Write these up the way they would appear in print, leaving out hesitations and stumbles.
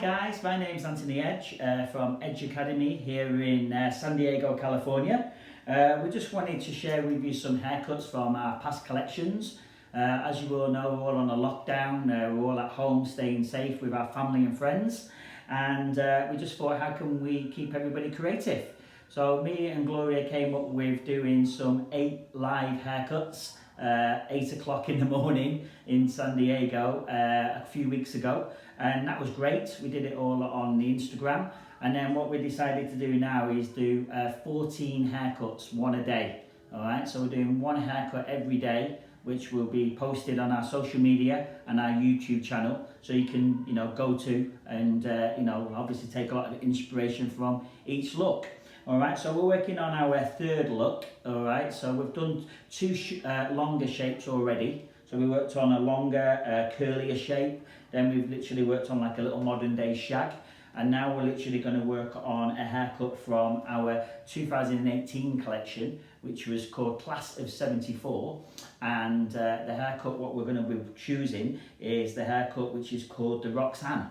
Guys, my name's Anthony Edge from Edge Academy here in San Diego, California. We just wanted to share with you some haircuts from our past collections. As you all know, we're all on a lockdown, we're all at home staying safe with our family and friends, and we just thought, how can we keep everybody creative? So me and Gloria came up with doing some 8 live haircuts, 8 o'clock in the morning in San Diego a few weeks ago, and that was great. We did it all on the Instagram, and then what we decided to do now is do 14 haircuts, one a day. All right, so we're doing one haircut every day, which will be posted on our social media and our YouTube channel, so you can go to and obviously take a lot of inspiration from each look. All right, so we're working on our third look. All right, so we've done 2 longer shapes already. So we worked on a longer, curlier shape. Then we've literally worked on like a little modern day shag. And now we're literally going to work on a haircut from our 2018 collection, which was called Class of 74. And the haircut, what we're going to be choosing is the haircut which is called the Roxanne.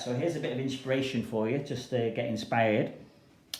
So here's a bit of inspiration for you, just to get inspired.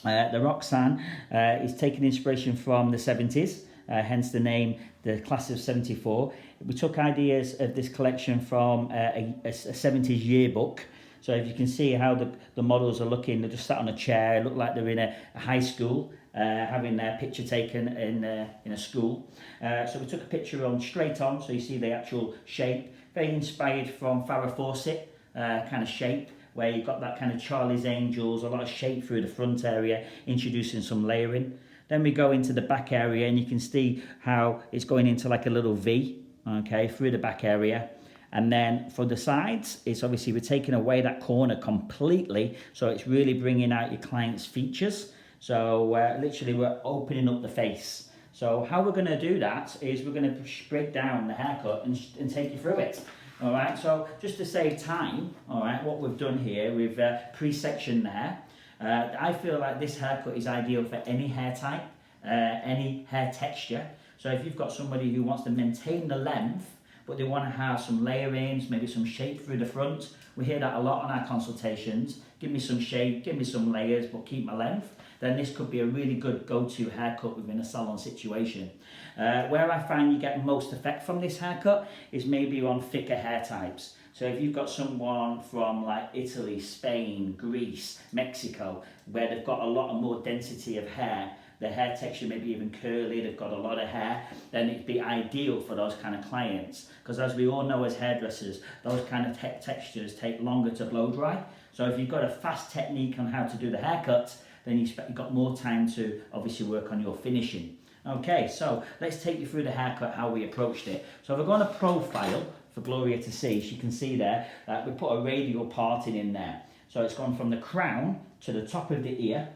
The Roxanne is taking inspiration from the 70s, hence the name, the Class of 74. We took ideas of this collection from a 70s yearbook. So if you can see how the models are looking, they're just sat on a chair, look like they're in a high school, having their picture taken in a school. So we took a picture on straight on, so you see the actual shape, very inspired from Farrah Fawcett kind of shape, where you've got that kind of Charlie's Angels, a lot of shape through the front area, introducing some layering. Then we go into the back area, and you can see how it's going into like a little V, okay, through the back area. And then for the sides, it's obviously we're taking away that corner completely, so it's really bringing out your client's features. So literally we're opening up the face. So how we're going to do that is we're going to break down the haircut and take you through it. All right, so just to save time, all right, what we've done here, we've pre-sectioned the hair. I feel like this haircut is ideal for any hair type, any hair texture. So if you've got somebody who wants to maintain the length, but they want to have some layerings, maybe some shape through the front, we hear that a lot on our consultations. Give me some shape, give me some layers, but keep my length. Then this could be a really good go-to haircut within a salon situation. Where I find you get most effect from this haircut is maybe on thicker hair types. So if you've got someone from like Italy, Spain, Greece, Mexico, where they've got a lot of more density of hair, the hair texture maybe even curly, they've got a lot of hair, then it'd be ideal for those kind of clients. Because as we all know as hairdressers, those kind of textures take longer to blow dry. So if you've got a fast technique on how to do the haircut, then you've got more time to obviously work on your finishing. Okay, so let's take you through the haircut, how we approached it. So if I go on a profile for Gloria to see, she can see there that we put a radial parting in there. So it's gone from the crown to the top of the ear,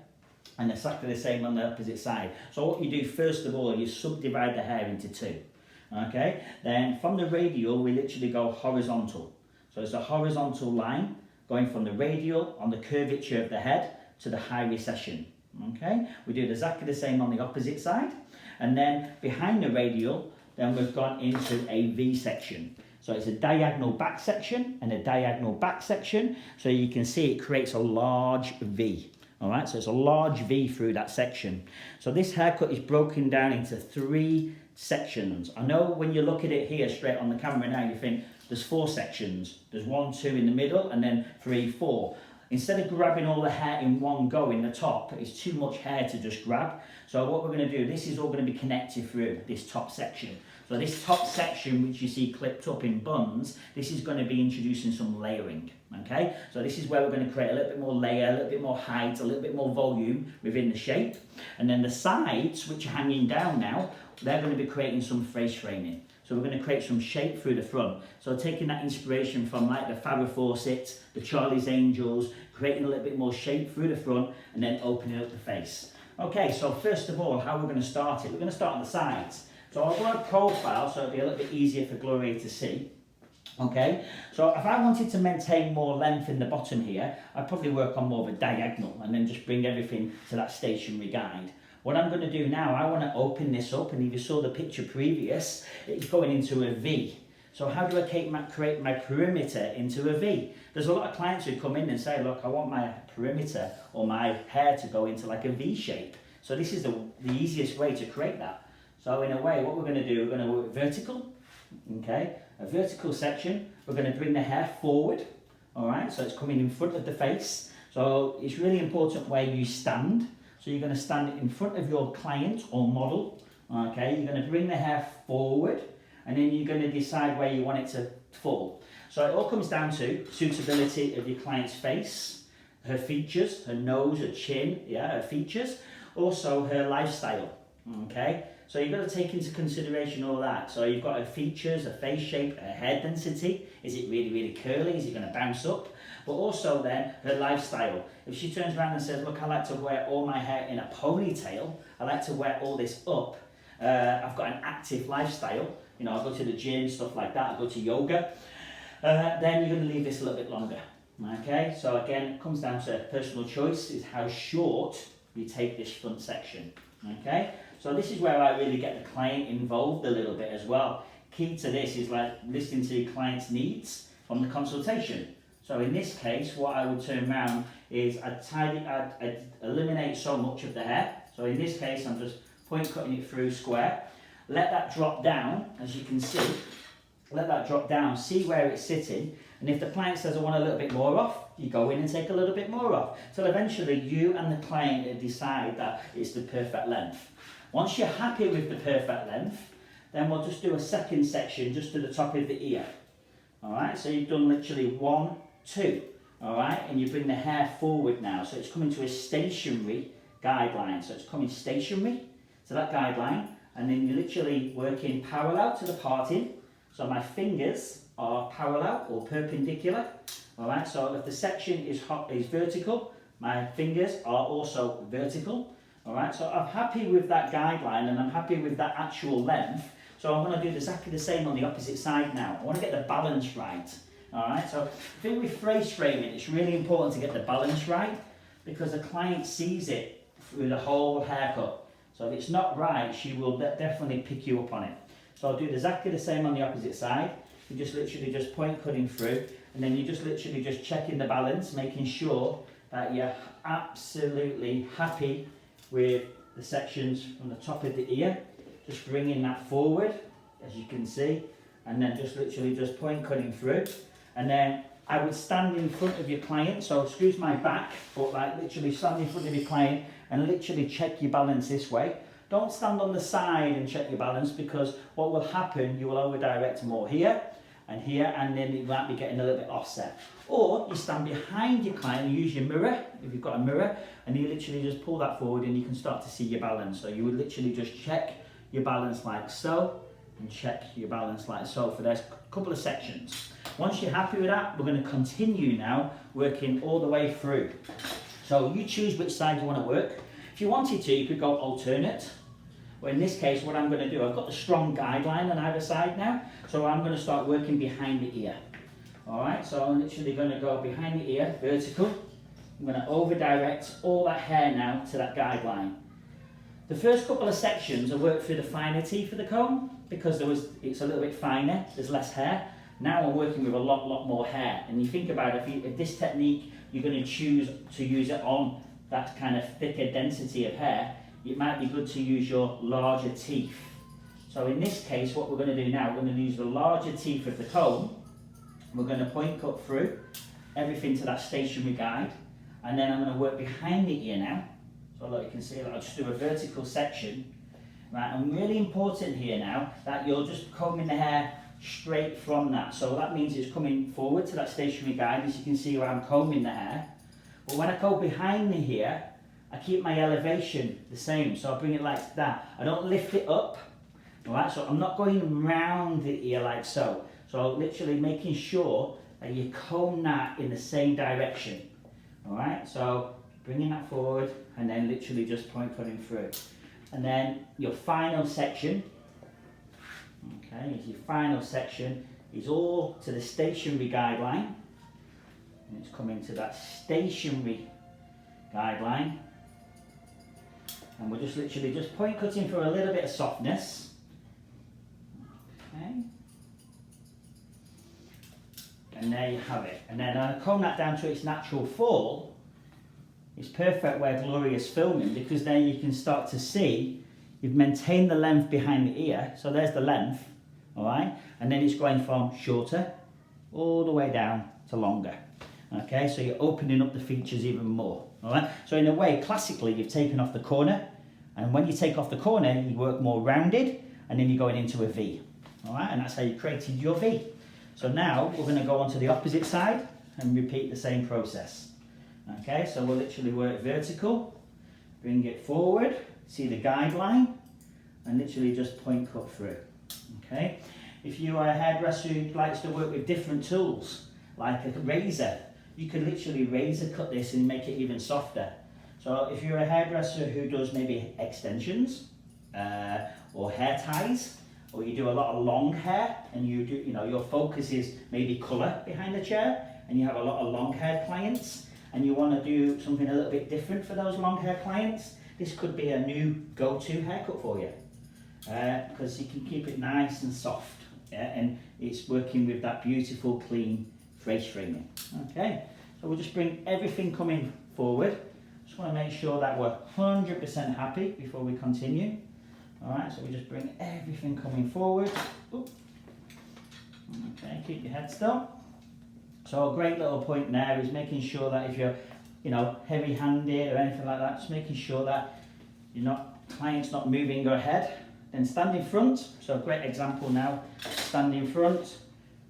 and exactly the same on the opposite side. So what you do first of all, you subdivide the hair into 2. Okay, then from the radial we literally go horizontal. So it's a horizontal line going from the radial on the curvature of the head to the high recession. Okay, we do exactly the same on the opposite side, and then behind the radial, then we've gone into a V section. So it's a diagonal back section and a diagonal back section. So you can see it creates a large V. All right, so it's a large V through that section. So this haircut is broken down into 3 sections. I know when you look at it here straight on the camera now, you think there's 4 sections. There's 1, 2 in the middle, and then 3, 4. Instead of grabbing all the hair in one go in the top, it's too much hair to just grab. So what we're going to do, this is all going to be connected through this top section. So this top section, which you see clipped up in buns, this is going to be introducing some layering. Okay, so this is where we're going to create a little bit more layer, a little bit more height, a little bit more volume within the shape. And then the sides, which are hanging down now, they're going to be creating some face framing. So we're going to create some shape through the front. So taking that inspiration from like the Farrah Fawcett, the Charlie's Angels, creating a little bit more shape through the front and then opening up the face. Okay, so first of all, how we're going to start it? We're going to start on the sides. So I'll go a profile so it'll be a little bit easier for Gloria to see. Okay, so if I wanted to maintain more length in the bottom here, I'd probably work on more of a diagonal and then just bring everything to that stationary guide. What I'm going to do now, I want to open this up, and if you saw the picture previous, it's going into a V. So how do I create my perimeter into a V? There's a lot of clients who come in and say, look, I want my perimeter or my hair to go into like a V shape. So this is the easiest way to create that. So in a way, what we're going to do, we're going to work vertical, okay? A vertical section. We're going to bring the hair forward, all right? So it's coming in front of the face. So it's really important where you stand. So you're going to stand in front of your client or model, okay? You're going to bring the hair forward, and then you're going to decide where you want it to fall. So it all comes down to suitability of your client's face, her features, her nose, her chin, yeah, her features, also her lifestyle, okay? So you've got to take into consideration all that. So you've got her features, her face shape, her hair density. Is it really, really curly? Is it going to bounce up? But also then her lifestyle. If she turns around and says, look, I like to wear all my hair in a ponytail, I like to wear all this up, I've got an active lifestyle, you know, I go to the gym, stuff like that, I go to yoga, then you're going to leave this a little bit longer. Okay, so again, it comes down to personal choice, is how short you take this front section. Okay, so this is where I really get the client involved a little bit as well. Key to this is like listening to your client's needs from the consultation. So in this case, what I would turn around is I'd eliminate so much of the hair. So in this case, I'm just point cutting it through square. Let that drop down, as you can see. Let that drop down, see where it's sitting. And if the client says, I want a little bit more off, you go in and take a little bit more off. So eventually you and the client decide that it's the perfect length. Once you're happy with the perfect length, then we'll just do a second section just to the top of the ear. All right, so you've done literally 1, 2, all right, and you bring the hair forward now. So it's coming to a stationary guideline. So it's coming stationary to that guideline, and then you're literally working parallel to the parting. So my fingers are parallel or perpendicular. All right, so if the section is vertical, my fingers are also vertical. All right, so I'm happy with that guideline and I'm happy with that actual length. So I'm going to do exactly the same on the opposite side now. I want to get the balance right. All right, so I think with face framing, it's really important to get the balance right because the client sees it through the whole haircut. So if it's not right, she will definitely pick you up on it. So I'll do exactly the same on the opposite side. You just literally just point cutting through, and then you're just literally just checking the balance, making sure that you're absolutely happy with the sections from the top of the ear. Just bringing that forward, as you can see, and then just literally just point cutting through. And then I would stand in front of your client, so excuse my back, but like literally stand in front of your client and literally check your balance this way. Don't stand on the side and check your balance, because what will happen, you will over direct more here, and then you might be getting a little bit offset. Or you stand behind your client and use your mirror, if you've got a mirror, and you literally just pull that forward and you can start to see your balance. So you would literally just check your balance like so, and check your balance like so for those couple of sections. Once you're happy with that, we're going to continue now working all the way through. So you choose which side you want to work. If you wanted to, you could go alternate. But in this case, what I'm going to do, I've got the strong guideline on either side now, so I'm going to start working behind the ear. All right, so I'm literally going to go behind the ear, vertical. I'm going to over direct all that hair now to that guideline. The first couple of sections I worked through the finer teeth of the comb because it's a little bit finer, there's less hair. Now I'm working with a lot more hair. And you think about it, if this technique, you're going to choose to use it on that kind of thicker density of hair, it might be good to use your larger teeth. So in this case, what we're going to do now, we're going to use the larger teeth of the comb. We're going to point cut through everything to that stationary guide. And then I'm going to work behind the ear now. So like you can see, I'll just do a vertical section. Right, and really important here now that you're just combing the hair straight from that. So that means it's coming forward to that stationary guide, as you can see where I'm combing the hair. But when I go behind the ear, I keep my elevation the same. So I bring it like that. I don't lift it up. Alright, so I'm not going round the ear like so. So literally making sure that you comb that in the same direction. Alright, so bringing that forward and then literally just point cutting through. And then your final section, okay, your final section is all to the stationary guideline. And it's coming to that stationary guideline. And we're just literally just point cutting for a little bit of softness. Okay. And there you have it. And then I comb that down to its natural fall. It's perfect where Gloria's filming, because then you can start to see you've maintained the length behind the ear. So there's the length, all right? And then it's going from shorter all the way down to longer. Okay, so you're opening up the features even more, all right? So in a way, classically, you've taken off the corner, and when you take off the corner, you work more rounded, and then you're going into a V, all right? And that's how you created your V. So now we're going to go on to the opposite side and repeat the same process. Okay, so we'll literally work vertical, bring it forward, see the guideline, and literally just point cut through. Okay, if you are a hairdresser who likes to work with different tools, like a razor, you can literally razor cut this and make it even softer. So if you're a hairdresser who does maybe extensions or hair ties, or you do a lot of long hair and you do, your focus is maybe colour behind the chair, and you have a lot of long haired clients and you want to do something a little bit different for those long hair clients, this could be a new go-to haircut for you, because you can keep it nice and soft, yeah? And it's working with that beautiful clean face framing. Okay, so we'll just bring everything coming forward. Just want to make sure that we're 100% happy before we continue. Alright, so we just bring everything coming forward. Oop. Okay, keep your head still. So a great little point there is making sure that if you're, heavy-handed or anything like that, just making sure that client's not moving your head. Then stand in front. So a great example now, stand in front,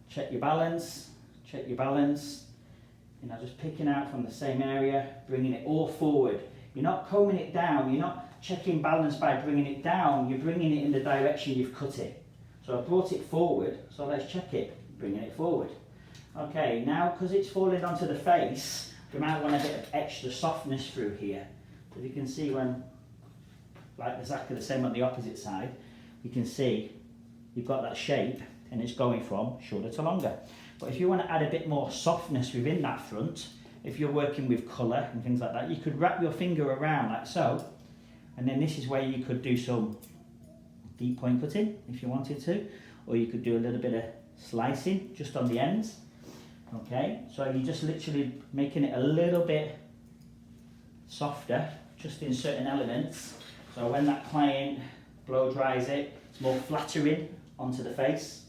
check your balance, just picking out from the same area, bringing it all forward. You're not combing it down, you're not checking balance by bringing it down, you're bringing it in the direction you've cut it. So I brought it forward, so let's check it, bringing it forward. Okay, now because it's falling onto the face, we might want a bit of extra softness through here. So you can see when, like exactly the same on the opposite side, you can see you've got that shape and it's going from shorter to longer. But if you want to add a bit more softness within that front, if you're working with colour and things like that, you could wrap your finger around like so, and then this is where you could do some deep point cutting if you wanted to, or you could do a little bit of slicing just on the ends. Okay, so you're just literally making it a little bit softer just in certain elements, so when that client blow dries it, it's more flattering onto the face.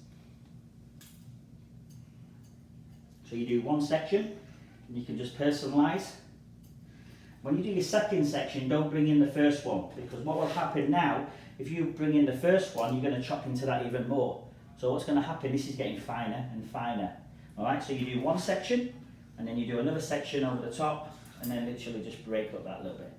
So you do one section and you can just personalise. When you do your second section, don't bring in the first one, because what will happen now, if you bring in the first one, you're going to chop into that even more. So what's going to happen, this is getting finer and finer. Alright, so you do one section and then you do another section over the top, and then literally just break up that little bit.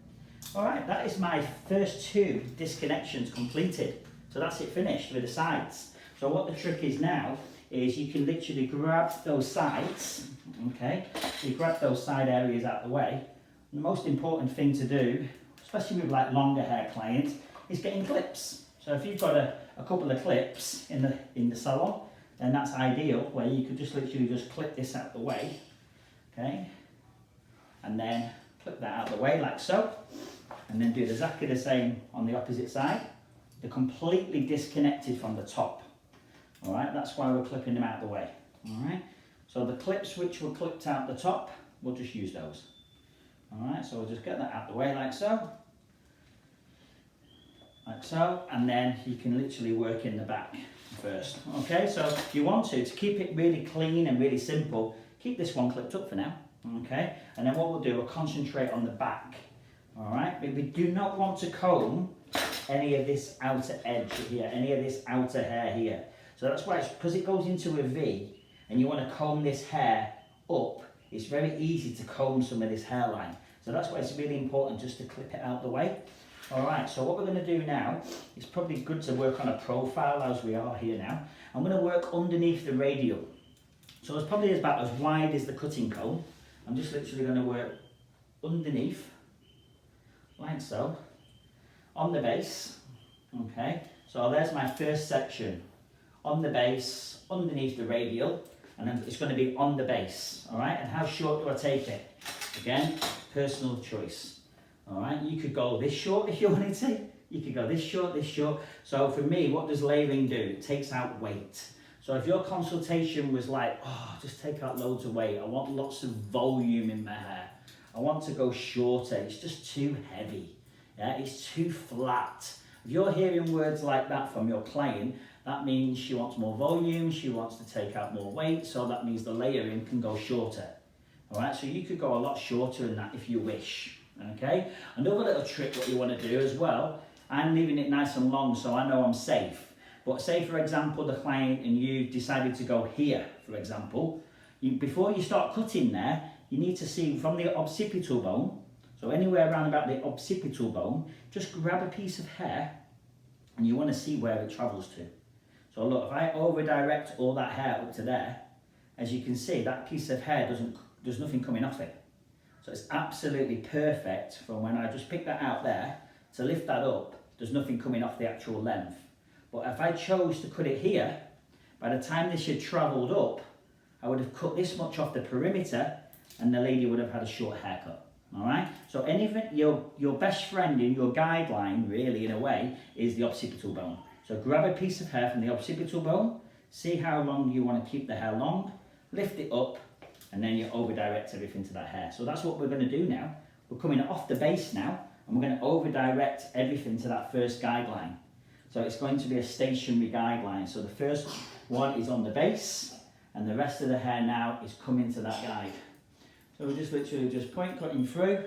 Alright, that is my first two disconnections completed. So that's it finished with the sides. So what the trick is now is you can literally grab those sides, okay? So you grab those side areas out of the way. And the most important thing to do, especially with like longer hair clients, is getting clips. So if you've got a couple of clips in the salon, then that's ideal, where you could just literally just clip this out of the way, okay? And then clip that out of the way like so, and then do exactly the same on the opposite side. They're completely disconnected from the top. All right, that's why we're clipping them out of the way. All right, so the clips which were clipped out the top, we'll just use those. All right, so we'll just get that out of the way like so, and then you can literally work in the back first. Okay, so if you want to keep it really clean and really simple, keep this one clipped up for now. Okay, and then what we'll do, we'll concentrate on the back. All right, but we do not want to comb any of this outer edge here, any of this outer hair here. So that's why, because it goes into a V and you want to comb this hair up, it's very easy to comb some of this hairline. So that's why it's really important just to clip it out the way. All right, so what we're going to do now, it's probably good to work on a profile as we are here now. I'm going to work underneath the radial. So it's probably about as wide as the cutting comb. I'm just literally going to work underneath, like so, on the base. Okay, so there's my first section. On the base, underneath the radial, and then it's going to be on the base. All right, and how short do I take it? Again, personal choice. All right, you could go this short if you wanted to. You could go this short, this short. So for me, what does layering do? It takes out weight. So if your consultation was like, oh, just take out loads of weight, I want lots of volume in my hair, I want to go shorter, it's just too heavy, yeah, it's too flat. If you're hearing words like that from your client, that means she wants more volume, she wants to take out more weight, so that means the layering can go shorter. All right, so you could go a lot shorter in that if you wish, okay? Another little trick what you want to do as well, I'm leaving it nice and long so I know I'm safe. But say for example the client and you decided to go here, for example, before you start cutting there, you need to see from the occipital bone, so anywhere around about the occipital bone, just grab a piece of hair and you want to see where it travels to. So look, if I over direct all that hair up to there, as you can see, that piece of hair there's nothing coming off it. So it's absolutely perfect from when I just pick that out there to lift that up, there's nothing coming off the actual length. But if I chose to cut it here, by the time this had travelled up, I would have cut this much off the perimeter and the lady would have had a short haircut. All right? So anything, your best friend in your guideline, really, in a way, is the occipital bone. So grab a piece of hair from the occipital bone, see how long you want to keep the hair long, lift it up, and then you over direct everything to that hair. So that's what we're going to do now. We're coming off the base now, and we're going to over direct everything to that first guideline. So it's going to be a stationary guideline. So the first one is on the base, and the rest of the hair now is coming to that guide. So we're just literally just point cutting through.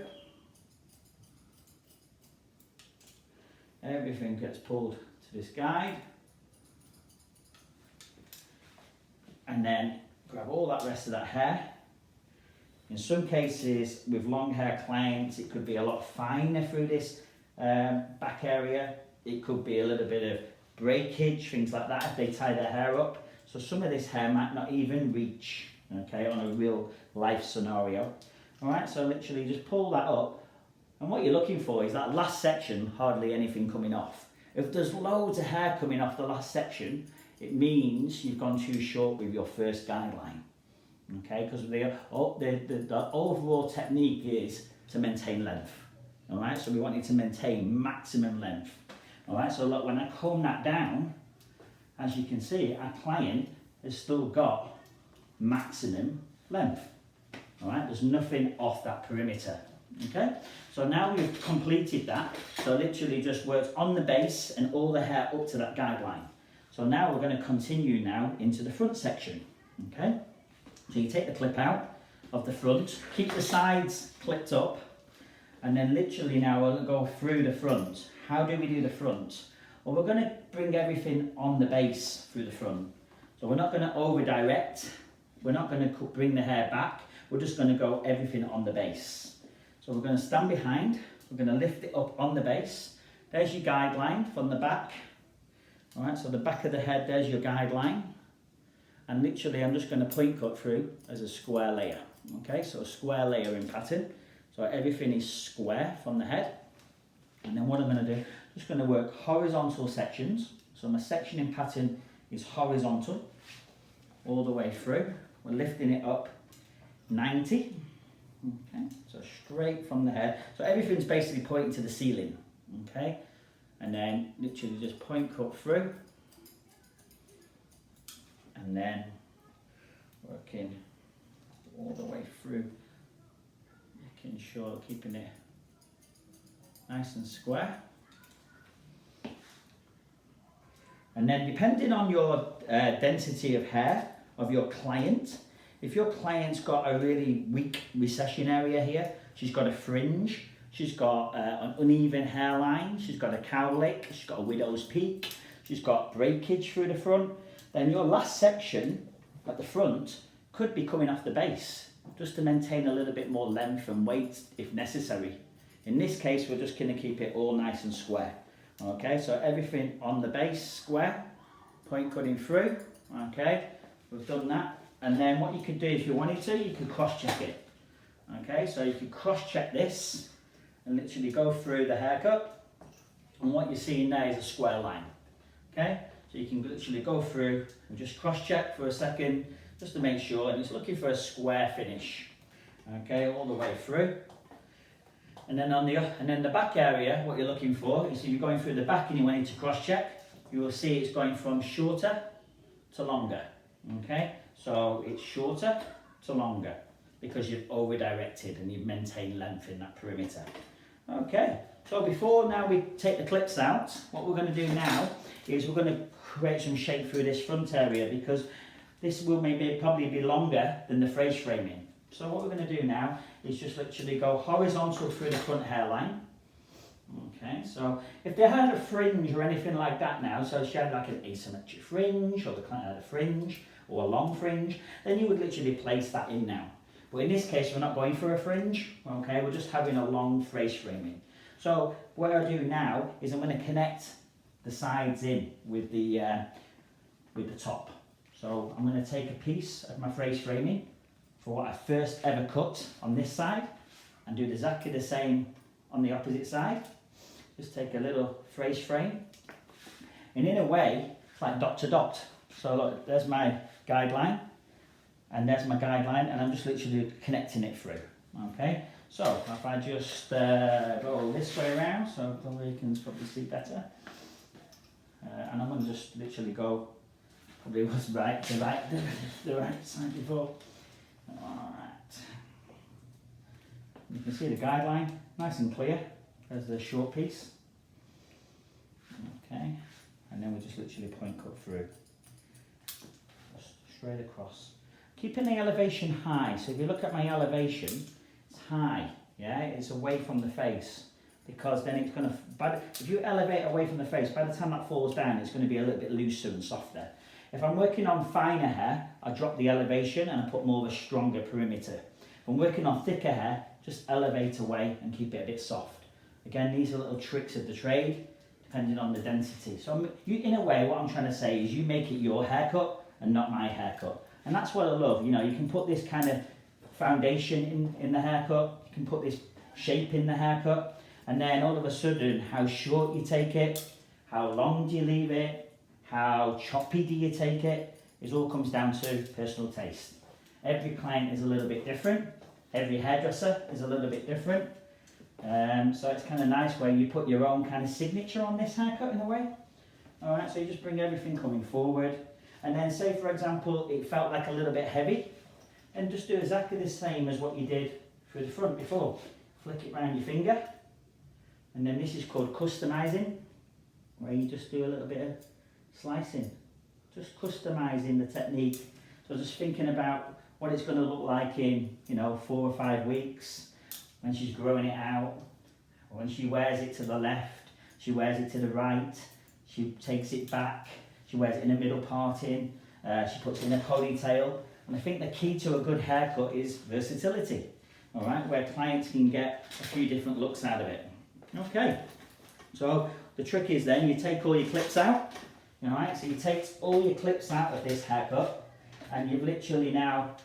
Everything gets pulled to this guide. And then grab all that rest of that hair. In some cases, with long hair clients, it could be a lot finer through this back area. It could be a little bit of breakage, things like that, if they tie their hair up. So some of this hair might not even reach, okay, on a real life scenario. All right, so literally just pull that up. And what you're looking for is that last section, hardly anything coming off. If there's loads of hair coming off the last section, it means you've gone too short with your first guideline. Okay, because the overall technique is to maintain length. All right, so we want you to maintain maximum length. All right, so look, when I comb that down, as you can see, our client has still got maximum length. All right, there's nothing off that perimeter. Okay, so now we've completed that. So literally just worked on the base and all the hair up to that guideline. So now we're going to continue now into the front section. Okay, so you take the clip out of the front, keep the sides clipped up, and then literally now we'll go through the front. How do we do the front? Well, we're going to bring everything on the base through the front. So we're not going to over direct, we're not going to bring the hair back, we're just going to go everything on the base. So we're going to stand behind, we're going to lift it up on the base. There's your guideline from the back. All right, so the back of the head, there's your guideline. And literally I'm just going to point cut through as a square layer. Okay, so a square layering pattern. So everything is square from the head. And then what I'm going to do, just going to work horizontal sections. So my sectioning pattern is horizontal all the way through. We're lifting it up 90. Okay, so straight from the head. So everything's basically pointing to the ceiling. Okay, and then literally just point cut through. And then working all the way through, making sure keeping it nice and square. And then depending on your density of hair of your client, if your client's got a really weak recession area here, she's got a fringe, she's got an uneven hairline, she's got a cowlick, she's got a widow's peak, she's got breakage through the front, then your last section at the front could be coming off the base, just to maintain a little bit more length and weight if necessary. In this case, we're just going to keep it all nice and square. Okay, so everything on the base, square, point cutting through. Okay, we've done that. And then what you could do if you wanted to, you could cross-check it. Okay, so you could cross-check this and literally go through the haircut. And what you're seeing there is a square line. Okay, so you can literally go through and just cross-check for a second, just to make sure, and it's looking for a square finish. Okay, all the way through. And then the back area, what you're looking for is if you're going through the back and you want to cross-check, you will see it's going from shorter to longer, okay? So it's shorter to longer because you've over-directed and you've maintained length in that perimeter. Okay, so before now we take the clips out, what we're going to do now is we're going to create some shape through this front area because this will probably be longer than the face framing. So what we're going to do now is just literally go horizontal through the front hairline. Okay, so if they had a fringe or anything like that now, so if you had like an asymmetric fringe or the client had a fringe or a long fringe, then you would literally place that in now. But in this case, we're not going for a fringe, okay, we're just having a long face framing. So what I do now is I'm going to connect the sides in with the top. So I'm going to take a piece of my face framing for what I first ever cut on this side and do exactly the same on the opposite side. Just take a little face frame, and in a way it's like dot to dot. So look, there's my guideline and there's my guideline, and I'm just literally connecting it through. Okay, so if I just go this way around, so probably you can probably see better, and I'm going to just literally go, probably was the right side before. Alright, you can see the guideline nice and clear. There's the short piece. Okay, and then we just literally point cut through, just straight across, keeping the elevation high. So if you look at my elevation, it's high, yeah, it's away from the face, because then it's going to, if you elevate away from the face, by the time that falls down, it's going to be a little bit looser and softer. If I'm working on finer hair, I drop the elevation and I put more of a stronger perimeter. If I'm working on thicker hair, just elevate away and keep it a bit soft. Again, these are little tricks of the trade, depending on the density. So in a way, what I'm trying to say is you make it your haircut and not my haircut. And that's what I love. You know, you can put this kind of foundation in the haircut, you can put this shape in the haircut, and then all of a sudden, how short you take it, how long do you leave it, how choppy do you take it, it all comes down to personal taste. Every client is a little bit different. Every hairdresser is a little bit different. So it's kind of nice where you put your own kind of signature on this haircut in a way. Alright, so you just bring everything coming forward. And then say for example, it felt like a little bit heavy. And just do exactly the same as what you did through the front before. Flick it around your finger. And then this is called customizing, where you just do a little bit of slicing. Just customizing the technique. So just thinking about what it's going to look like in, 4 or 5 weeks, when she's growing it out, or when she wears it to the left, she wears it to the right, she takes it back, she wears it in a middle parting, she puts it in a ponytail. And I think the key to a good haircut is versatility, all right, where clients can get a few different looks out of it. Okay, so the trick is then you take all your clips out, all right, so you take all your clips out of this haircut, and you've literally now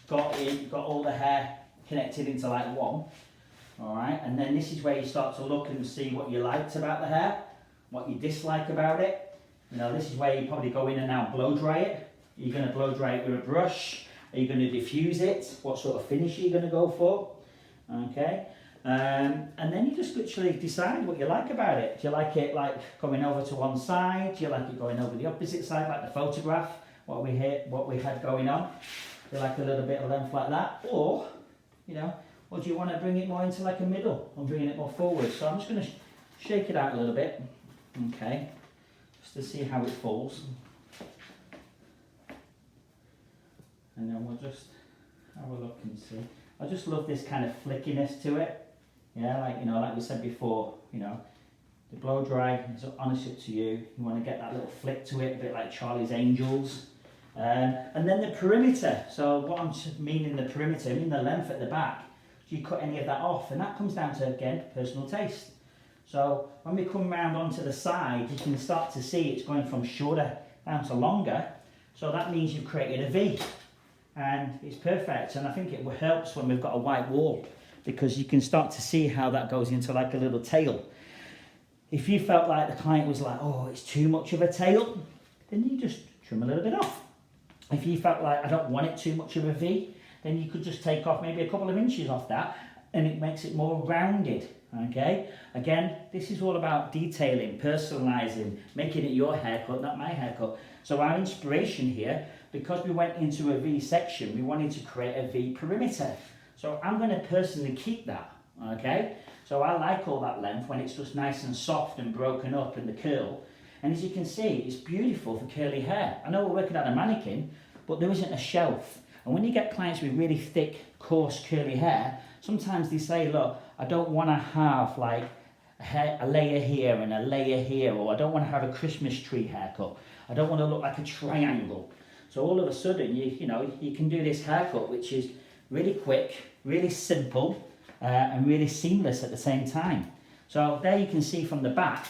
got all the hair connected into like one. Alright, and then this is where you start to look and see what you liked about the hair, what you dislike about it. This is where you probably go in and now blow dry it. Are you going to blow dry it with a brush? Are you going to diffuse it? What sort of finish are you going to go for? Okay, and then you just literally decide what you like about it. Do you like it like going over to one side? Do you like it going over the opposite side, like the photograph, what we had going on? Do you like a little bit of length like that? Or do you want to bring it more into like a middle and bringing it more forward? So I'm just going to shake it out a little bit, okay, just to see how it falls. And then we'll just have a look and see. I just love this kind of flickiness to it. Yeah, like we said before, the blow dry is honestly up to you. You want to get that little flick to it, a bit like Charlie's Angels. And then the perimeter. So what I'm meaning the perimeter, I mean the length at the back. Do you cut any of that off? And that comes down to, again, personal taste. So when we come round onto the side, you can start to see it's going from shorter down to longer. So that means you've created a V. And it's perfect. And I think it helps when we've got a white wall, because you can start to see how that goes into like a little tail. If you felt like the client was like, oh, it's too much of a tail, then you just trim a little bit off. If you felt like I don't want it too much of a V, then you could just take off maybe a couple of inches off that. and it makes it more rounded. Okay, again, this is all about detailing, personalizing, making it your haircut, not my haircut. So our inspiration here, because we went into a V section, we wanted to create a V perimeter. So I'm going to personally keep that. Okay, so I like all that length when it's just nice and soft and broken up in the curl. And as you can see, it's beautiful for curly hair. I know we're working on a mannequin, but there isn't a shelf. And when you get clients with really thick, coarse, curly hair, sometimes they say, look, I don't want to have like a layer here and a layer here, or I don't want to have a Christmas tree haircut. I don't want to look like a triangle. So all of a sudden, you can do this haircut, which is really quick, really simple, and really seamless at the same time. So there you can see from the back,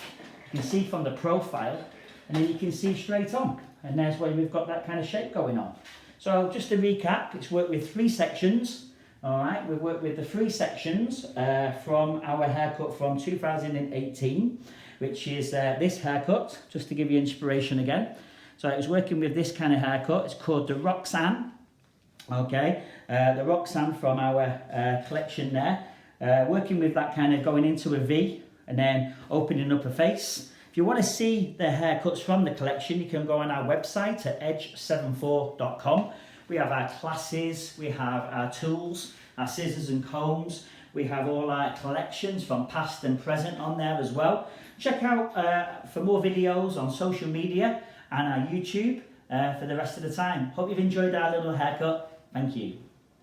you can see from the profile, and then you can see straight on. And there's where we've got that kind of shape going on. So just to recap, it's worked with 3 sections. All right, we've worked with the 3 sections from our haircut from 2018, which is this haircut, just to give you inspiration again. So it was working with this kind of haircut. It's called the Roxanne. Okay, the Roxanne from our collection there. Working with that kind of going into a V and then opening up a face. If you want to see the haircuts from the collection, you can go on our website at edge74.com. We have our classes, we have our tools, our scissors and combs. We have all our collections from past and present on there as well. Check out for more videos on social media and our YouTube for the rest of the time. Hope you've enjoyed our little haircut. Thank you.